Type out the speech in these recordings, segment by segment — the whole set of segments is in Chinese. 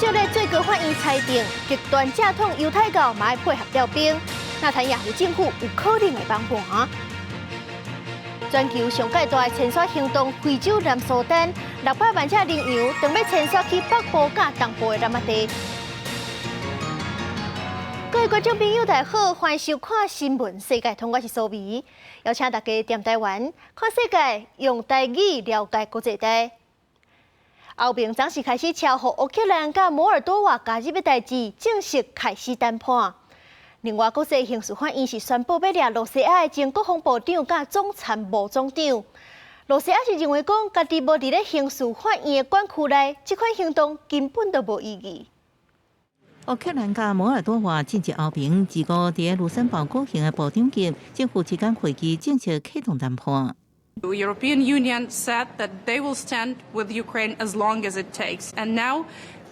色列最高法院裁定，极端正统犹太教嘛要配合调兵，纳坦雅胡政府有可能会帮忙。全球上界大的潜水行动非洲南苏丹600万只羚羊，准备潜水去北部甲东部的南亚地。各位观众朋友，大家好，欢迎收看新闻世界通，我是苏眉，邀请大家踮台湾看世界，用台语了解国际大。后面暂时开始超乎乌克兰甲摩尔多瓦加入的代志，正式开始谈判。另外，国际刑事法院是宣布要抓罗西亚的前国防部长甲总参谋总长。罗西亚是认为讲，家己无伫咧刑事法院的管区内，这款行动根本都无意义。乌克兰甲摩尔多瓦正式后面，自个伫卢森堡举行的部长级政府之间会议正式启动谈判。The European Union said that they will stand with Ukraine as long as it takes, and now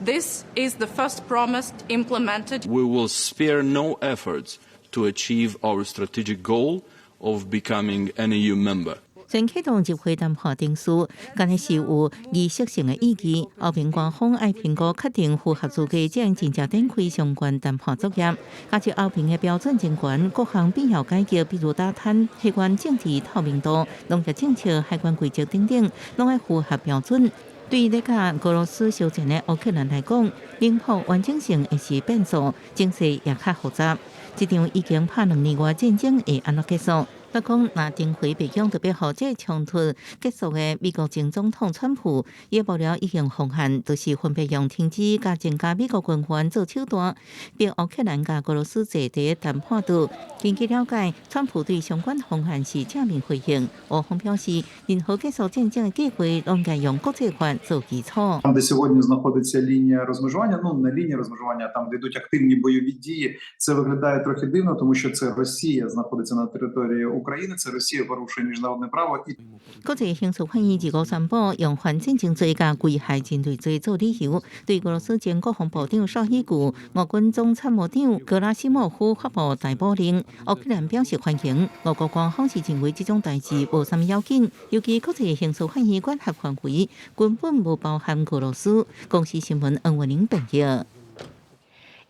this is the first promise implemented. We will spare no efforts to achieve our strategic goal of becoming an EU member. 先启动集会谈判定书，干系是有仪式性的意义。后边官方爱苹果确定符合资格，将真正展开相关谈判作业。加上后边的标准情况，各项必要改革，比如打贪、海关政治透明度、农业政策、海关规则等等，拢要符合标准。对于咧甲俄罗斯相战的乌克兰来讲，领土完整性会是变数，情势也较复杂。这场已经拍2年外战争会安怎结束？他讲，那登回北京特别好这冲突结束的美国前总统川普，也爆料已经防限，就是分别用停止加增加美国军援做手段，逼乌克兰甲俄罗斯坐伫谈判桌。根据了解，川普对相关防限是正面回应。俄方表示，任何结束战争的计划，拢该用国际法做基础。Там, де сьогодні знаходиться лінія розмежування, ну не лінія розмежування, там де йдуть активні бойові дії, це виглядає трохи дивно, тому що це Росія знаходиться на території України, це Росія порушує міжнародне право. 国际刑事法院25宣布，用反战争罪甲危害人类罪做理由，对俄罗斯前国防部长绍伊古、俄军总参谋长格拉西莫夫发布逮捕令。乌克兰表示欢迎，俄国官方是认为这种代志无甚要紧，尤其国际刑事法院管辖范围根本无包含俄罗斯。公司新闻恩文玲报道。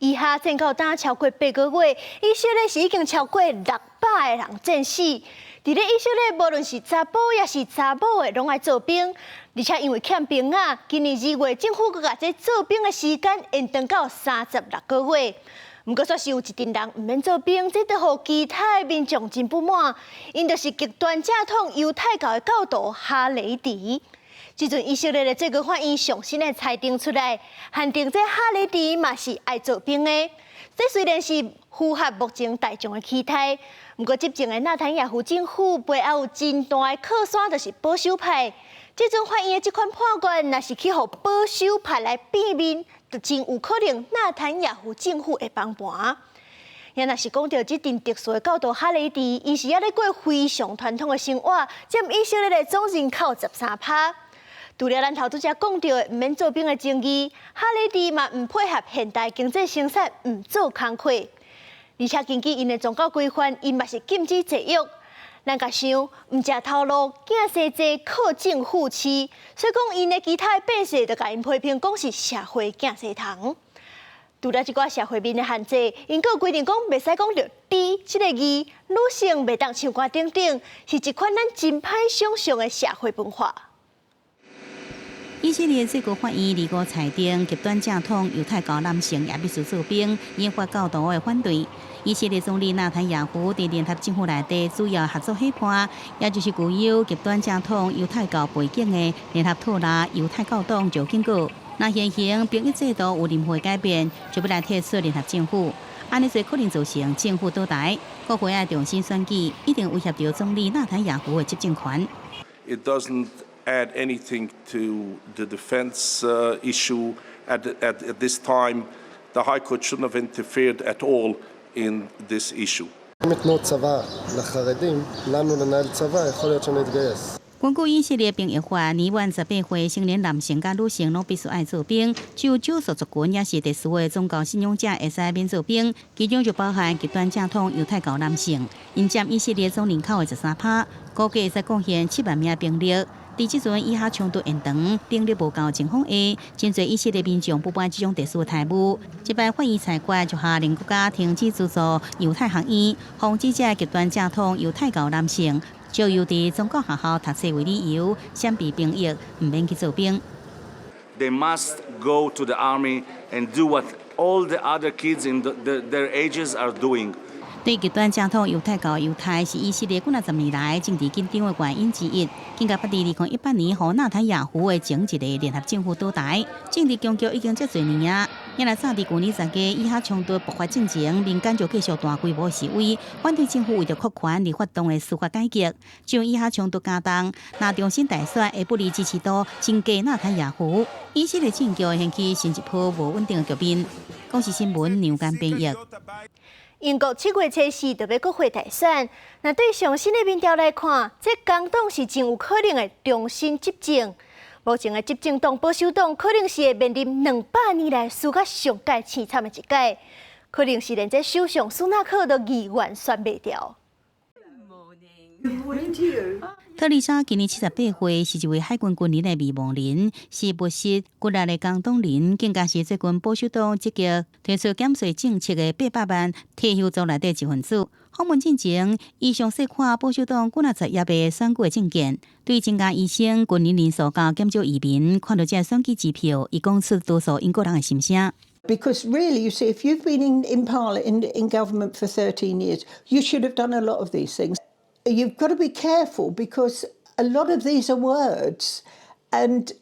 以下战到打超过8个月，以色列是已经超过600个人战死。伫咧以色列，无论是查甫也是查某的，拢爱做兵，而且因为欠兵啊，今年2月政府佮把这做兵的时间延长到36个月。不过，却是有一群人唔免做兵，这就互其他民众真不满。因就是极端正统犹太教的教导哈雷迪。即阵以色列的最高法院上新的裁定出来，限定这哈雷迪嘛是爱做兵的。这虽然是符合目前大众的期待，不过执政的纳坦雅胡政府背后有真大的靠山，就是保守派。即阵法院的这款判决，若是去互保守派来变面，就真有可能纳坦雅胡政府会帮忙。也若是讲到这阵特殊的教导哈雷迪，伊是也咧过非常传统的生活，占以色列的总人口13%。除了咱头拄则讲到的唔免做兵的争议，哈雷迪嘛唔配合现代经济生产，唔做工课，而且根据因的宗教规范，因嘛是禁止节育。咱甲想，唔食头路，囝生济靠政府饲，所以讲因的其他百姓就甲因批评讲是社会囝生虫。除了即寡社会面的限制，因个规定讲袂使讲到“低”这个字，女性袂当唱歌等等，是一款咱真歹想象的社会文化。以色列最高法院2月裁定，极端正统犹太教男性也必须做兵，引发较大的反对。以色列总理纳坦雅胡伫联合政府内底主要合作伙伴，也就是具有极端正统犹太教背景的联合托拉犹太教党就警告，若现行兵役制度有任何改变，就要来退出联合政府。安尼做可能造成政府倒台，国会要重新选举，一定威胁到总理纳坦雅胡的执政权。It doesn't add anything to the defense issue at this time. The High Court shouldn't have interfered at all in this issue. 根据以色列兵役法，218岁成年男性甲女性拢必须爱做兵，只有少数族群也是特殊的宗教信仰者会使免做兵，其中就包含极端正统犹太教男性，因占以色列总人口的13%，估计会使贡献7万名兵力。伫即阵以下冲突延长，兵力无够情况下，真侪以色列民众不办这种特殊态务。即摆法院裁决就下令国家停止资助犹太学院，防止这极端正统犹太教男性就由伫中国学校读册为理由，闪避兵役，唔免去做兵。They must go to the army and do what all the other kids in their ages are doing. 对极端正统犹太教犹太是以色列几十年来政治紧张的原因之一。更加不伫2018年，和纳坦雅胡的前一个联合政府倒台，政治僵局已经这侪年啊。因来早伫去年10月以下冲突爆发之前，民间就继续大规模示威，反对政府为着扩权而发动的司法改革。就以下冲突加重，那重新大选会不利支持度增加纳坦雅胡，以色列政局掀起新一波无稳定的局面。公视新闻杨间编译。英国7月初4就要国会大选，那对上新的民调来看，这工党是真有可能会重新执政。目前的执政党保守党可能是会面临200年来输甲上届凄惨的一届，可能是连这首相苏纳克都意愿选袂掉。特丽莎今年78岁，是一位海军军人的未亡人，是不失骨力的工党人，更加是最近保守党积极推出减税政策的800万退休族内底一份子。访问进前，伊详细看保守党几10页的选举政见，对增加医生、军人人数甲减少移民，看到这选举支票，伊讲出多数英国人的心声。Because really, you see, if you've been in Parliament, in government for 13 years, you should have done a lot of these things. You've got to be careful because a lot of these are words and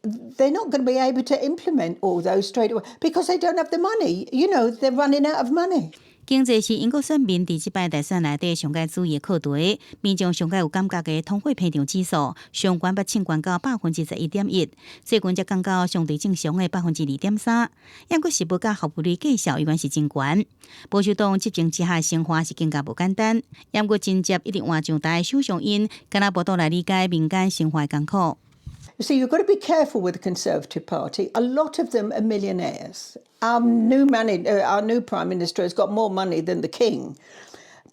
they're not going to be able to implement all those straight away because they don't have the money. You know, they're running out of money. 经济是英国选民伫即摆大选内底上界注意的课题，民众上界有感觉的通货膨胀指数上悬捌冲悬到11.1%，最近才降到相对正常的2.3%。抑阁是物价服务率计数依然是真悬。保守党执政之下生活是更加无简单，抑阁真接一直换上台首相因，敢若无倒来理解民间生活艰苦。You see, you've got to be careful with the Conservative Party. A lot of them are millionaires. Our new Prime Minister has got more money than the King.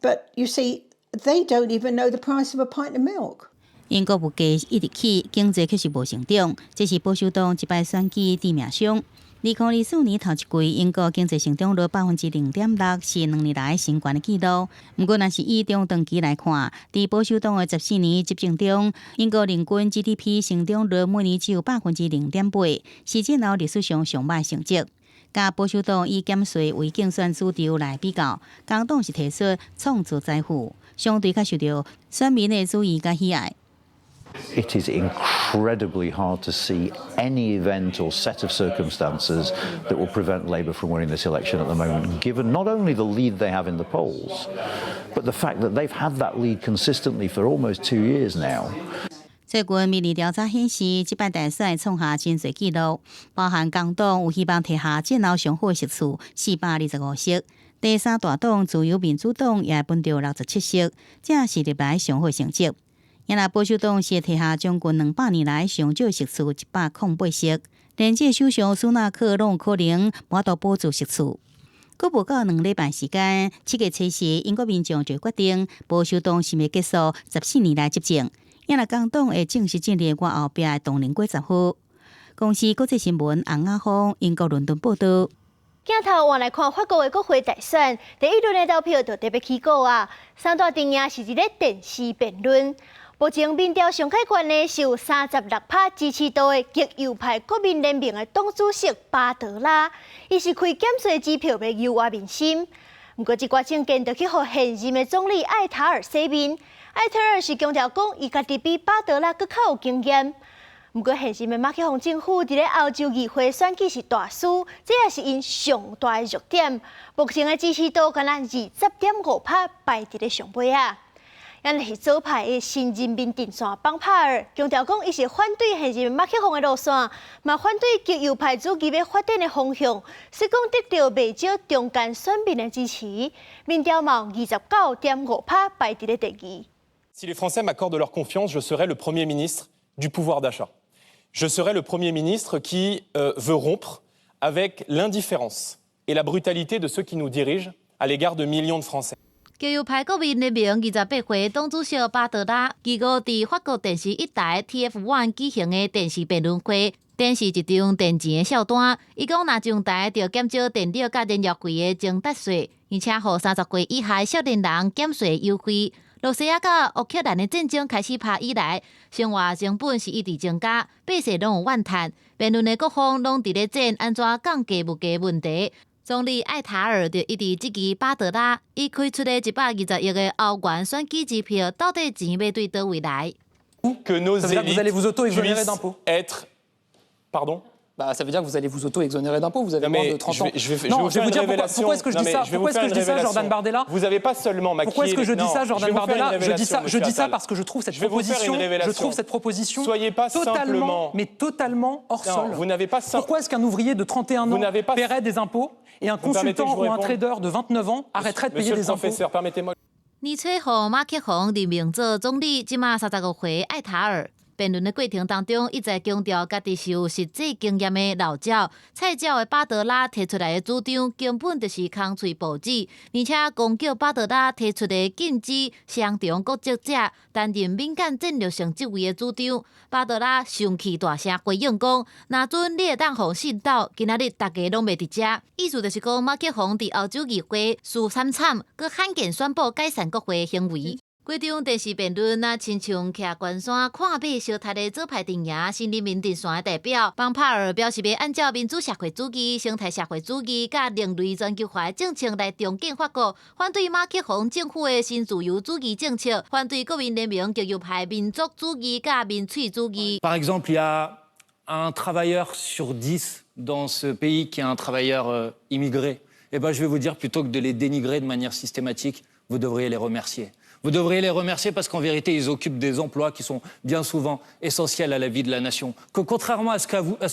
But you see, they don't even know the price of a pint of milk. 英国物价一直起，经济却是无成长，这是保守党一摆选举致命伤。2024年头一季，英国经济成长率0.6%，是2年来新高的纪录。不过，若是以中长期来看，伫保守党的14年执政中，英国人均 GDP 成长率每年只有0.8%，是战后历史上上歹成绩。甲保守党以减税为竞选主轴来比较，工党是提出创造财富，相对较受到选民的注意甲喜爱。It is incredibly hard to see any event or set of circumstances that will prevent Labour from winning this election at the moment, given not only the lead they have in the polls, but the fact that they've had that lead consistently for almost 2 years now. 最近民意调查显示，即摆大选创下真侪纪录，包含工党有希望摕下战后上好的席次425席，第三大党自由民主党也分到67席，这是历来上好成绩。因来保守党是摕下将近200年来上少席次108席，连这首相苏纳克拢有可能无法保住席次。阁无到2礼拜时间，7月初4，英国民众就决定保守党是要结束14年来执政。因来工党会正式建立我后壁的党龄过10岁。公司国际新闻洪雅芳英国伦敦报道。镜头换来看法国的国会大选，第一轮的投票就特别起过啊。三大阵营是一个电视辩论。目前民调上开悬的是有36%支持度的极右派国民联盟的党主席巴德拉，伊是开减税支票要诱惑民心。不过，这挂政见就去互现任的总理艾塔尔洗面。艾塔尔是强调讲，伊家己比巴德拉更较有经验。不过，现任的马克宏政府伫咧欧洲议会选举是大输，这也是因上大的弱点。目前的支持度敢若20.5%排伫咧上尾啊。因是左派的新人民阵线帮帕尔强调讲，伊是反对现任马克宏的路线，嘛反对极右派主义要发展的方向，是讲得到未少中间选民的支持。民调嘛29.5%排伫咧第二。Si les Français m'accordent leur confiance, je serai le Premier ministre du pouvoir d'achat. Je serai le Premier ministre qui veut rompre avec l'indifférence et la brutalité de ceux qui nous dirigent à l'égard de millions de Français. 教育派国民联盟28岁党主席巴德拉，期五伫法国电视一台 TF1 举行的电视辩论会，展示一张电钱的笑单。伊讲，若上台就减少电力甲燃料费的征达税，而且互30岁以下少年人减税优惠。罗西亚甲乌克兰的战争开始拍以来，生活成本是一直增加，百姓拢有怨叹。辩论的各方拢伫咧战安怎降价物价问题。总理艾塔尔就一直质疑巴德拉，伊开出的120亿的欧元选举支票，到底钱要对倒位来？Que nos élites puissent être, pardon. Bah, ça veut dire que vous allez vous auto-exonérer d'impôts, vous avez moins de 30 ans. Je vais vous dire pourquoi est-ce que je dis ça. Pourquoi est-ce que je dis ça, Jordan Bardella? Vous n'avez pas seulement maquillé. Pourquoi est-ce que je dis ça, Jordan Bardella? Je dis ça parce que je trouve cette proposition totalement hors sol. Vous n'avez pas ça. Pourquoi est-ce qu'un ouvrier de 31 ans paierait des impôts et un consultant ou un trader de 29 ans arrêterait de payer des impôts? Permettez-moi. 而吹互马克宏任命做总理，即马35岁艾塔尔。辩论的过程当中，一再强调家己是有实际经验的老鸟。菜鸟的巴德拉提出来的主张根本就是空嘴报纸，而且攻击巴德拉提出的禁止相同国籍者担任敏感战略性职位的主张。巴德拉生气大声回应讲：“若准你会当互信道，今仔日大家拢袂伫遮。”意思就是讲马克宏伫欧洲议会输惨惨，佮罕见宣布解散国会的行为。规场电视辩论啊，亲像徛关山看马烧塌的左派阵营新人民阵线的代表邦帕尔表示，要按照民主社会主义、生态社会主义甲另类全球化的政策来重建法国，反对马克宏政府的新自由主义政策，反对国民联盟极右派民族主义甲民粹主义。Par exemple, il y a un travailleur sur 10 dans ce pays qui est un travailleur immigré. Eh ben, je vais vous dire, plutôt que de les dénigrer de manière systématique, vous devriez les remercier. Vous devriez les remercier parce qu'en vérité, ils occupent des emplois qui sont bien souvent essentiels à la vie de la nation. Que contrairement à ce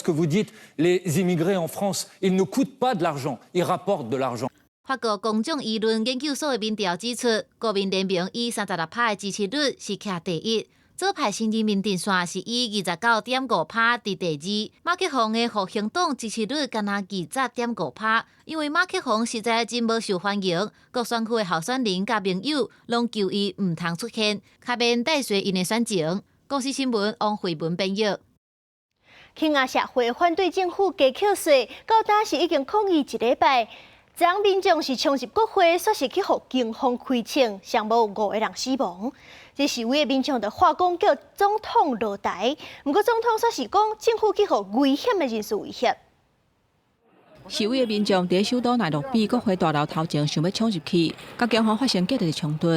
que vous dites, les immigrés en France, ils ne coûtent pas de l'argent, ils rapportent de l'argent. 法国公众舆论研究所的民调指出，国民联盟以36%的支持率是徛第一，左派新人民阵线是以29.5%伫第二，马克宏的复兴党支持率敢若20.5%，因为马克宏实在真无受欢迎，各选区的候选人甲盟友拢求伊唔通出现，卡免带衰因的选情。公司新闻王慧文编译。庆亚社会反对政府加扣税，到当时已经抗议1礼拜。张民众是冲入国会，说是去互警方开枪，尚无5个人死亡。这示威的民众就化工叫总统落台，不过总统说是讲政府去互危险的人士威胁。示威的民众伫首都内罗毕国会大楼头前想要冲入去，甲警方发生激烈的冲突，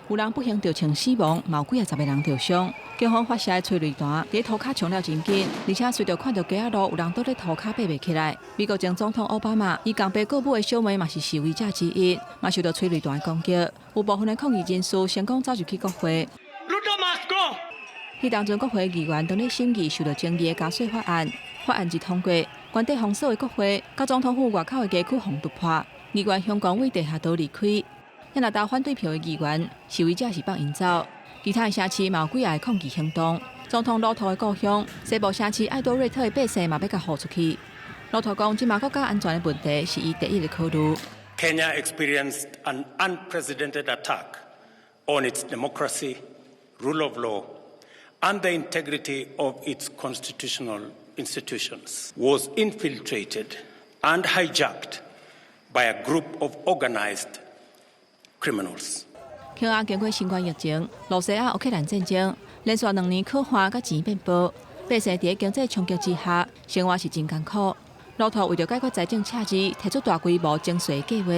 有人不幸着枪死亡，嘛有几10个人受伤。警方发射的催泪弹伫涂骹冲了真紧，而且随着看到街仔路有人倒咧涂骹爬袂起来。美国前总统奥巴马伊共爸过母的小妹嘛是示威者之一，嘛受到催泪弹的攻击。有部分的抗议人士成功走入去国会。迄当阵国会议员当咧审议受到争议的加税法案，法案一通过，原地封锁的国会，甲总统府外口的街区互突破，议员向光伟地下道离开。也拿到反对票的议员，示威者是放因走。其他的城市嘛有几个抗议行动。总统路透的故乡西部城市艾多瑞特的百姓嘛要甲放出去。路透讲，即马国家安全的问题是伊第一个考虑。Kenya experienced an unprecedented attack on its democracy, rule of law, and the integrity of its constitutional institutions. Was infiltrated and hijacked by a group of organized criminals. 庆亚经过新冠疫情、罗西亚乌克兰战争，连续2年可花甲钱变薄，百姓伫经济冲击之下，生活是真艰苦。路透为了解决财政赤字，提出大规模征税计划，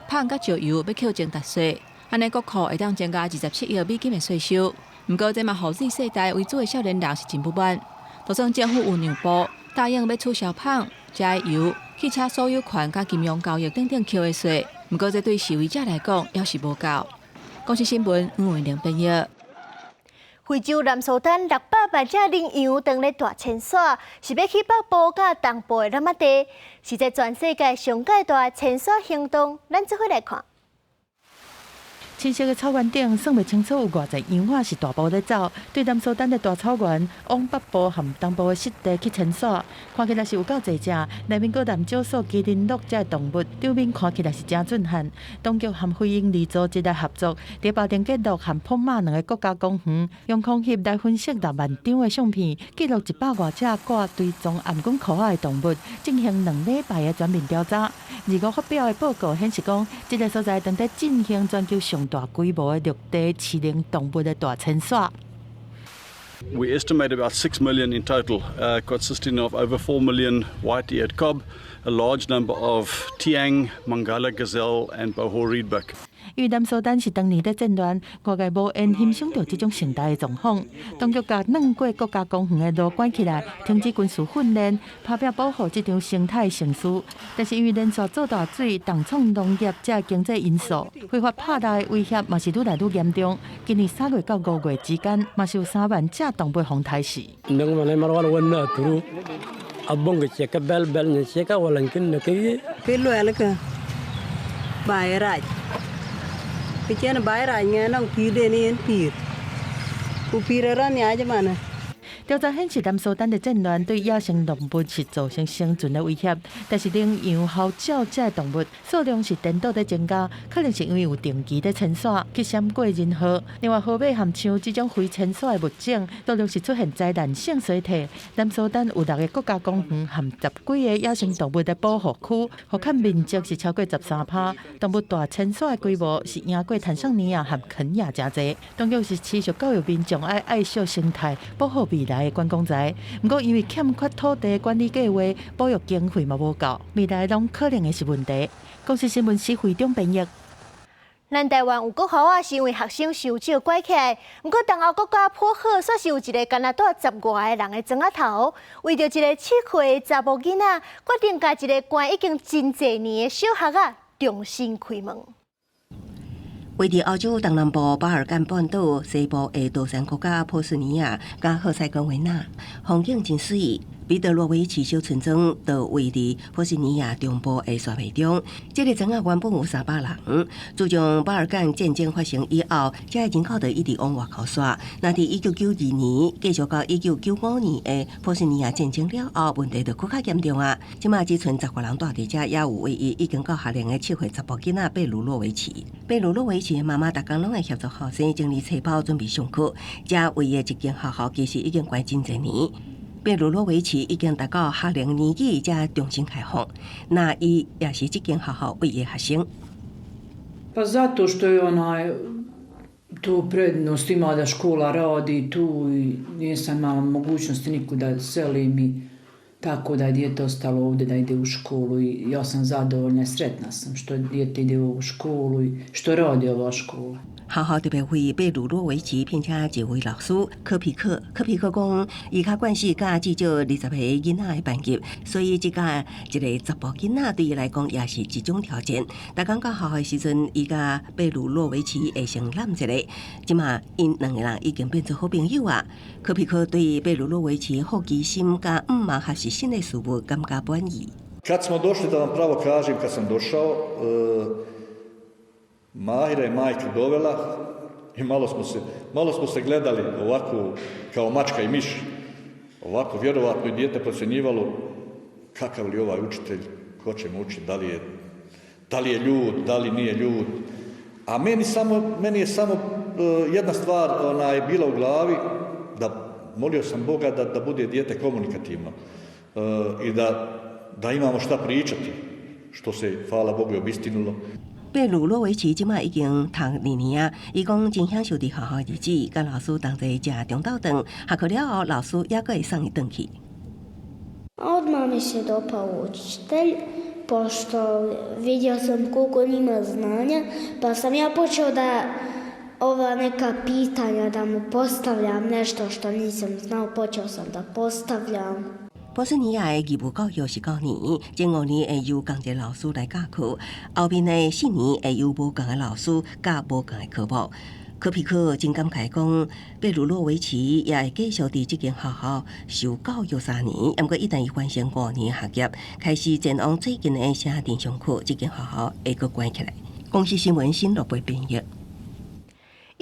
拍甲石油要扣征达税，安尼国库会当增加27亿美金的税收。不过，这嘛互 Z 世代为主的少年人是真不满。就算政府有让步，答应要取消胖、加油、汽车所有权甲金融交易等等扣的税，不过这对示威者来讲也是无够。公司新闻吴文玲编译。非洲南苏丹600万只羚羊当咧大迁徙，是要去北部甲东部的南亚地，是在全世界上界大的迁徙行动。咱做伙来看。青色的草原顶，算袂清楚有偌侪羊仔是大步咧走，对南苏丹的大草原往北部和东部的湿地去牵线，看起来是有够侪只，内面搁含少数麒麟鹿这动物，场面看起来是真震撼。当局和飞鹰二组织来合作，伫包丁吉鹿和普马两个国家公园，用空翕来分析6万张的相片，记录100多只挂追踪暗管箍仔的动物，进行2礼拜的全面调查。25发表的报告显示讲，这个所在正在进行全球上大规模的陆地饲养动物的大迁徙。We estimate about 6 million in total, consisting of over 4 million white-eared cob, a large number of tiang, Mangala gazelle, and Bohor reedbuck. 因为南苏丹是当年在战乱，外界无缘欣赏到这种盛大的状况。当局把2过国家公园的路关起来，停止军事训练，拍拼保护这场生态盛事。但是因为连续做大水、重创农业这经济因素，非法拍打的威胁嘛是愈来愈严重。今年3月到5月之间，嘛是有3万只动物被抬死。Kecil bayarnya nang pide ni pir, upirannya aja mana. 调查显示，南苏丹的战乱对野生动物是造成生存的威胁，但是领养号召这动物数量是颠倒在增加，可能是因为有定期的迁徙去闪过人河。另外，河马和像这种非迁徙的物种，数量是出现灾难性衰退。南苏丹有6个国家公园和10几个野生动物的保护区，户口面积是超过13%，动物大迁徙的规模是赢过坦桑尼亚和肯亚真侪。当局是持续教育民众爱惜生态，保护未来的观光财。不过因为欠缺土地管理计划，保育经费嘛无够，未来拢可能会是问题。公司新闻是会中编译。咱台湾有国校啊，是因为学生受少拐起来，不过东欧国家颇好，煞是有一个干那带10外个人的砖仔头，为着一个7岁的查某囡仔，决定甲一个关已经真侪年的小学仔重新开门。位伫欧洲东南部巴尔干半岛西部的多山国家波斯尼亚甲赫塞哥维那，风景真水。彼得罗维奇小村庄就位伫波斯尼亚中部的沙漠中，这个庄仔原本有300人。自从巴尔干战争发生以后，这个人口就一直往外口刷。那伫1992年继续到1995年的波斯尼亚战争了后，问题就更加严重啊！即马只剩10个人住伫遮，也有唯一已经到学龄的7岁查甫囡仔贝鲁洛维奇。贝鲁洛维奇的妈妈逐工拢会协助学生整理书包，准备上课。这唯一一间学校其实已经关真侪年。贝鲁洛维奇已经达到学龄年纪，才重新开放。那伊也是这间学校唯一学生。Pa zato što je tu prednost ima da škola radi tu i nisam imala mogućnosti nikuda selim i tako da je dijete ostalo ovdje da ide u školu i ja sam zadovoljna i sretna sam što dijete ide u ovu školu i što radi ova škola. 学校特别为贝鲁洛维奇聘请一位老师科皮克。科皮克讲，伊较惯势教至少20个囡仔的班级，所以即个一个查甫囡仔对伊来讲也是一种挑战。逐工到学校的时阵，伊甲贝鲁洛维奇会先揽一个，即马因2个人已经变做好朋友啊。科皮克对贝鲁洛维奇好奇心甲忙学习新的事物感觉满意。Kad smo došli, da vam pravo kažem, kad sam došao, Mahira je majka dovela i malo smo se gledali ovako kao mačka i miš. Ovako vjerovatno i dijete procjenjivalo kakav li ovaj učitelj, ko će mu učiti, da li je ljud, da li nije ljud. A meni je samo jedna stvar bila u glavi, da molio sam Boga da bude dijete komunikativno i da imamo šta pričati, što se, hvala Bogu, obistinilo. 贝鲁洛维奇即马已经读2年啊，伊讲真享受伫学校日子，甲老师同齐食中昼饭，下课了后，老师也阁会送伊回去。Odmah mi se dopao učitelj, pošto vidio sam koliko on ima znanja, pa sam ja počeo da ova neka pitanja da mu postavljam nešto što nisam znao, počeo sam da postavljam. 波斯尼亚的义务教育是9年，前5年会由同一老师来教课，后面的4年会由无同的老师教无同的科目。科皮克真感慨讲，贝鲁洛维奇也会继续伫这间学校受教育3年，不过一旦伊完成5年学业，开始前往最近的写电上课，这间学校会阁关起来。公司新闻新乐培编译。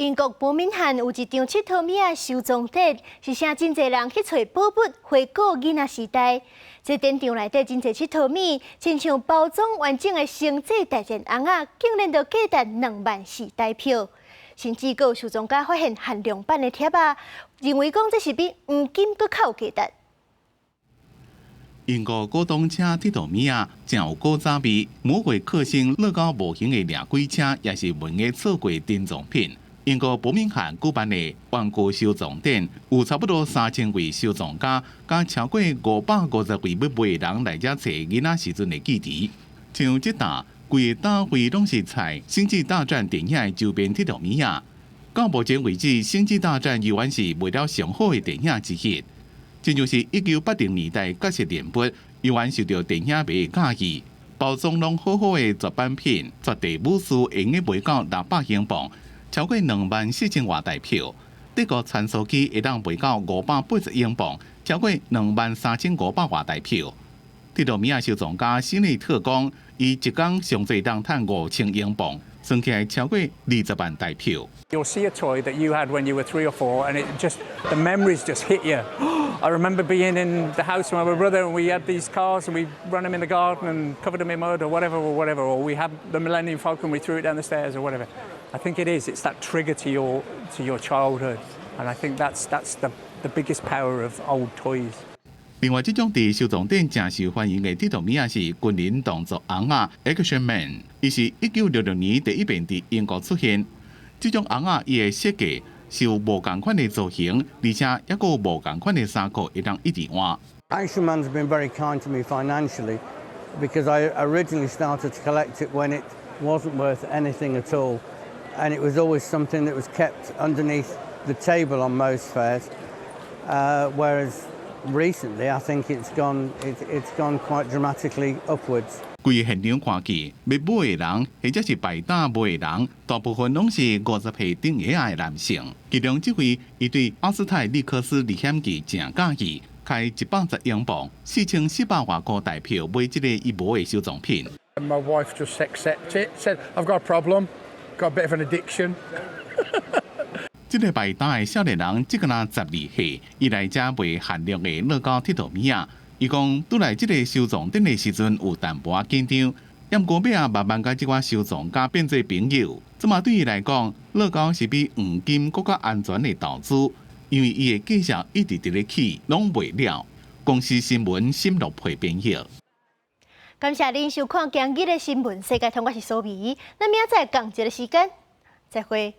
英国伯明翰有一张佚佗物仔收藏展，是请真侪人去找宝物，回顾囡仔时代。这展场内底真侪佚佗物，亲像包装完整的星际大战红仔，竟然就价值2万4台票。甚至有收藏家发现限量版的贴仔，认为讲这是比黄金搁较有价值。英国古董车佚佗物仔真有古早味，魔鬼克星乐高模型的掠鬼车，也是文艺错过珍藏品。英国伯明翰举办的玩具收藏展，有差不多3000位收藏家，加超过550位要买的人来遮找囡仔时阵的记忆。像这搭规个大会拢是采《星际大战》电影的周边佚佗物仔。到目前为止，《星际大战》依然是卖了上好的电影之一。这就是1980年代角色人物，依然受到电影迷的喜意，包装拢好好的绝版品，绝地武士用的卖到600英镑。超过2万4000外台票，德国穿梭机会当卖到580英镑，超过2万3500外台票。佚佗物仔收藏家史内特讲，伊一工上最当赚5000英镑，算起来超过20万台票。You'll see a toy that you had when you were 3 or 4, and it just the memories just hit you. I remember being in the house with my brother, and we had these cars, and we run them in the garden and covered them in mud, or whatever. Or we had the Millennium Falcon, we threw it down the stairs, or whatever. I think it is. It's that trigger to your childhood, and I think that's the biggest power of old toys. 另外，这种伫收藏展正受欢迎的佚佗物仔是军人动作红仔 Action Man， 伊是1966年第一遍伫英国出现。这种红仔伊的设计是有无同款的造型，而且还有无同款的衫裤会当一直换。Action Man's been very kind to me financially because I originally started to collect it when it wasn't worth anything at all, and it was always something that was kept underneath the table on most fairs. Whereas recently, I think it's gone quite dramatically upwards. 规个现场看起，要买的人或者是摆摊买的人，大部分拢是50岁顶以下的男性。其中这位，伊对阿斯泰利克斯历险记正喜意，开110英镑，4400外块台票买这个伊无的收藏品。My wife just accepted it. Said, "I've got a problem, got a bit of an addiction." 这个摆摊的少年人，即个人12岁，伊来遮卖限量的乐高佚佗物仔。伊讲，拄来这个收藏展的时阵有淡薄紧张，但过尾慢慢甲这款收藏家变做朋友。这嘛对伊来讲，乐高是比黄金更加安全的投资，因为伊的计划一直伫咧起，拢袂了。公司新闻深入配编译。感谢您收看今日的新闻世界通，我是苏眉，咱明仔载同一个时间再会。